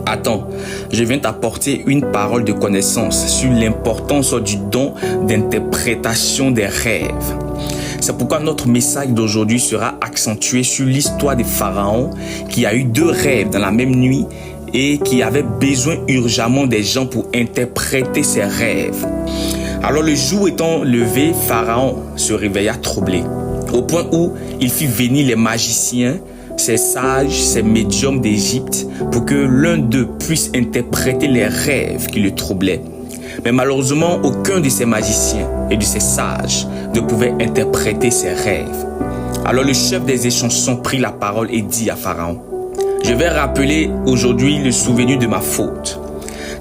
Attends, je viens t'apporter une parole de connaissance sur l'importance du don d'interprétation des rêves. C'est pourquoi notre message d'aujourd'hui sera accentué sur l'histoire de Pharaon qui a eu 2 rêves dans la même nuit et qui avait besoin urgemment des gens pour interpréter ses rêves. Alors le jour étant levé, Pharaon se réveilla troublé, au point où il fit venir les magiciens, ces sages, ces médiums d'Égypte, pour que l'un d'eux puisse interpréter les rêves qui le troublaient. Mais malheureusement, aucun de ces magiciens et de ces sages ne pouvait interpréter ses rêves. Alors le chef des échansons prit la parole et dit à Pharaon: « Je vais rappeler aujourd'hui le souvenir de ma faute.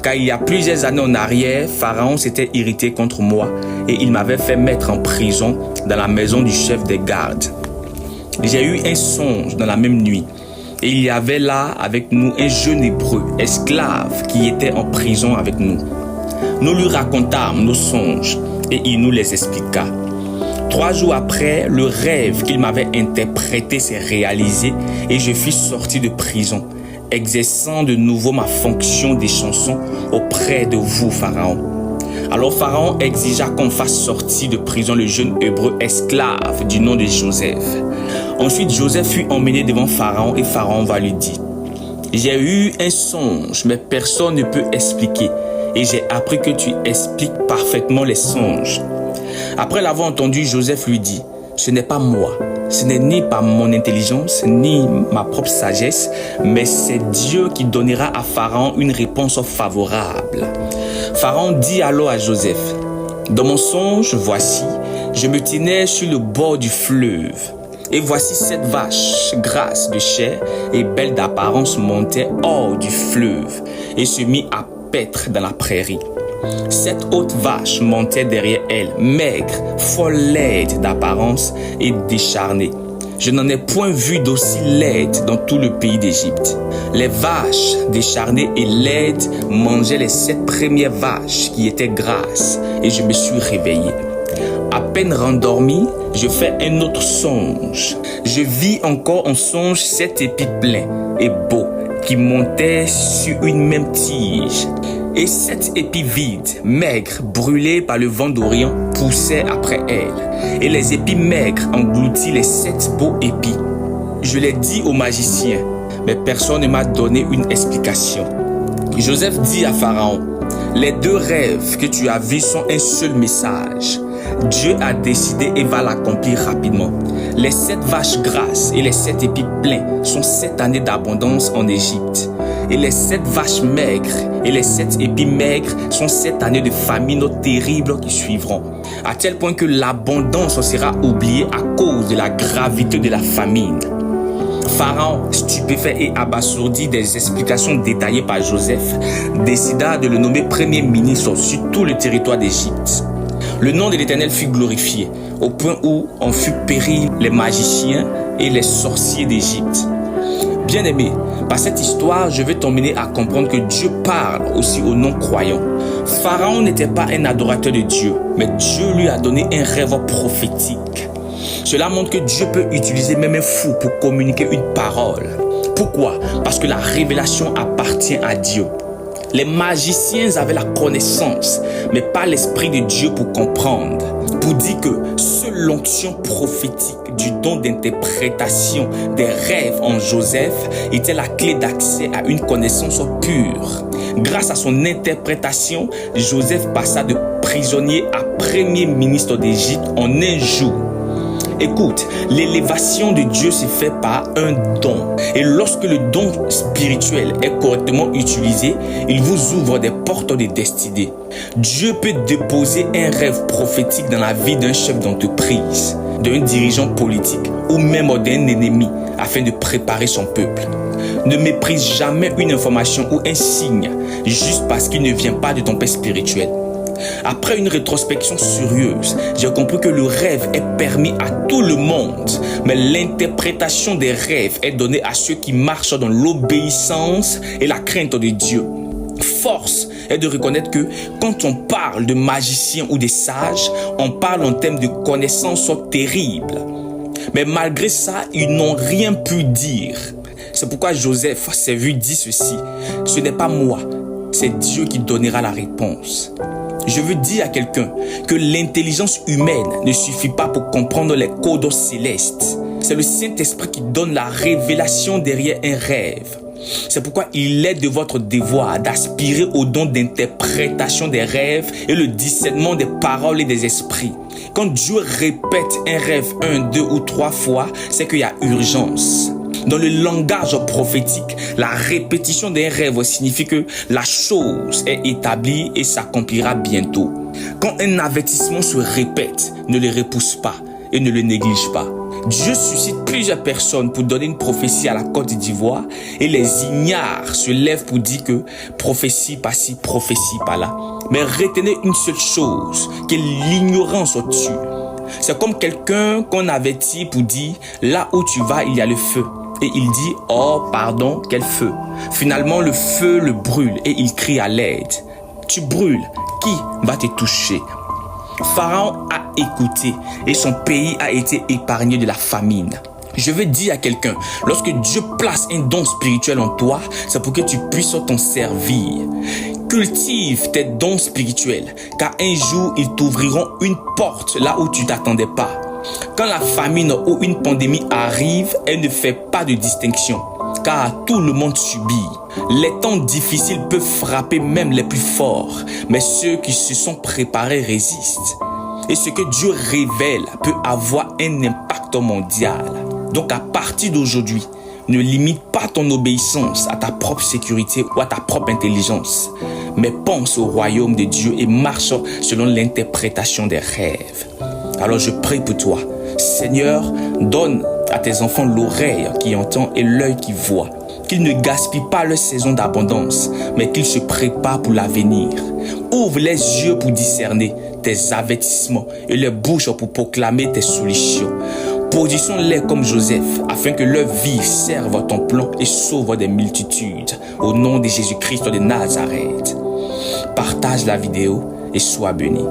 Car il y a plusieurs années en arrière, Pharaon s'était irrité contre moi et il m'avait fait mettre en prison dans la maison du chef des gardes. J'ai eu un songe dans la même nuit et il y avait là avec nous un jeune hébreu, esclave, qui était en prison avec nous. Nous lui racontâmes nos songes et il nous les expliqua. 3 jours après, le rêve qu'il m'avait interprété s'est réalisé et je fus sorti de prison, exerçant de nouveau ma fonction d'échanson auprès de vous, Pharaon. Alors Pharaon exigea qu'on fasse sortir de prison le jeune hébreu esclave du nom de Joseph. Ensuite, Joseph fut emmené devant Pharaon et Pharaon va lui dire: « J'ai eu un songe, mais personne ne peut expliquer. Et j'ai appris que tu expliques parfaitement les songes. » Après l'avoir entendu, Joseph lui dit: « Ce n'est pas moi, ce n'est ni par mon intelligence, ni ma propre sagesse, mais c'est Dieu qui donnera à Pharaon une réponse favorable. » Pharaon dit alors à Joseph: « Dans mon songe, voici, je me tenais sur le bord du fleuve. Et voici 7 vaches grasses de chair et belles d'apparence montaient hors du fleuve et se mit à paître dans la prairie. 7 autres vaches montaient derrière elles, maigres, fort laides d'apparence et décharnées. Je n'en ai point vu d'aussi laides dans tout le pays d'Égypte. Les vaches décharnées et laides mangeaient les 7 premières vaches qui étaient grasses et je me suis réveillé. À peine rendormi, je fais un autre songe. Je vis encore en songe 7 épis pleins et beaux qui montaient sur une même tige. Et 7 épis vides, maigres, brûlés par le vent d'Orient, poussaient après elles. Et les épis maigres engloutissaient les 7 beaux épis. Je l'ai dit aux magiciens, mais personne ne m'a donné une explication. Joseph dit à Pharaon: « Les 2 rêves que tu as vus sont un seul message. Dieu a décidé et va l'accomplir rapidement. Les 7 vaches grasses et les 7 épis pleins sont 7 années d'abondance en Égypte. Et les 7 vaches maigres et les 7 épis maigres sont 7 années de famine terribles qui suivront. À tel point que l'abondance sera oubliée à cause de la gravité de la famine. » Pharaon, stupéfait et abasourdi des explications détaillées par Joseph, décida de le nommer premier ministre sur tout le territoire d'Égypte. Le nom de l'Éternel fut glorifié, au point où en fut péri les magiciens et les sorciers d'Égypte. Bien-aimé, par cette histoire, je vais t'emmener à comprendre que Dieu parle aussi aux non-croyants. Pharaon n'était pas un adorateur de Dieu, mais Dieu lui a donné un rêve prophétique. Cela montre que Dieu peut utiliser même un fou pour communiquer une parole. Pourquoi? Parce que la révélation appartient à Dieu. Les magiciens avaient la connaissance, mais pas l'Esprit de Dieu pour comprendre. Pour dire que seule l'onction prophétique du don d'interprétation des rêves en Joseph était la clé d'accès à une connaissance pure. Grâce à son interprétation, Joseph passa de prisonnier à premier ministre d'Égypte en un jour. Écoute, l'élévation de Dieu se fait par un don. Et lorsque le don spirituel est correctement utilisé, il vous ouvre des portes de destinée. Dieu peut déposer un rêve prophétique dans la vie d'un chef d'entreprise, d'un dirigeant politique ou même d'un ennemi afin de préparer son peuple. Ne méprise jamais une information ou un signe juste parce qu'il ne vient pas de ton père spirituel. Après une rétrospection sérieuse, j'ai compris que le rêve est permis à tout le monde, mais l'interprétation des rêves est donnée à ceux qui marchent dans l'obéissance et la crainte de Dieu. Force est de reconnaître que quand on parle de magiciens ou de sages, on parle en termes de connaissances terribles. Mais malgré ça, ils n'ont rien pu dire. C'est pourquoi Joseph s'est vu dire ceci: ce n'est pas moi, c'est Dieu qui donnera la réponse. Je veux dire à quelqu'un que l'intelligence humaine ne suffit pas pour comprendre les codes célestes. C'est le Saint-Esprit qui donne la révélation derrière un rêve. C'est pourquoi il est de votre devoir d'aspirer au don d'interprétation des rêves et le discernement des paroles et des esprits. Quand Dieu répète un rêve 1, 2 ou 3 fois, c'est qu'il y a urgence. Dans le langage prophétique, la répétition d'un rêve signifie que la chose est établie et s'accomplira bientôt. Quand un avertissement se répète, ne le repousse pas et ne le néglige pas. Dieu suscite plusieurs personnes pour donner une prophétie à la Côte d'Ivoire et les ignares se lèvent pour dire que prophétie par-ci, prophétie par-là. Mais retenez une seule chose, que l'ignorance tue. C'est comme quelqu'un qu'on avertit pour dire là où tu vas, il y a le feu. Et il dit oh pardon, quel feu. Finalement le feu le brûle et il crie à l'aide. Tu brûles, qui va te toucher? Pharaon a écouté et son pays a été épargné de la famine. Je veux dire à quelqu'un, lorsque Dieu place un don spirituel en toi, c'est pour que tu puisses t'en servir. Cultive tes dons spirituels, car un jour ils t'ouvriront une porte là où tu t'attendais pas. Quand la famine ou une pandémie arrive, elle ne fait pas de distinction, car tout le monde subit. Les temps difficiles peuvent frapper même les plus forts, mais ceux qui se sont préparés résistent. Et ce que Dieu révèle peut avoir un impact mondial. Donc à partir d'aujourd'hui, ne limite pas ton obéissance à ta propre sécurité ou à ta propre intelligence, mais pense au royaume de Dieu et marche selon l'interprétation des rêves. Alors je prie pour toi. Seigneur, donne à tes enfants l'oreille qui entend et l'œil qui voit. Qu'ils ne gaspillent pas leur saison d'abondance, mais qu'ils se préparent pour l'avenir. Ouvre les yeux pour discerner tes avertissements et les bouches pour proclamer tes solutions. Positionnons-les comme Joseph, afin que leur vie serve ton plan et sauve des multitudes. Au nom de Jésus-Christ de Nazareth. Partage la vidéo et sois béni.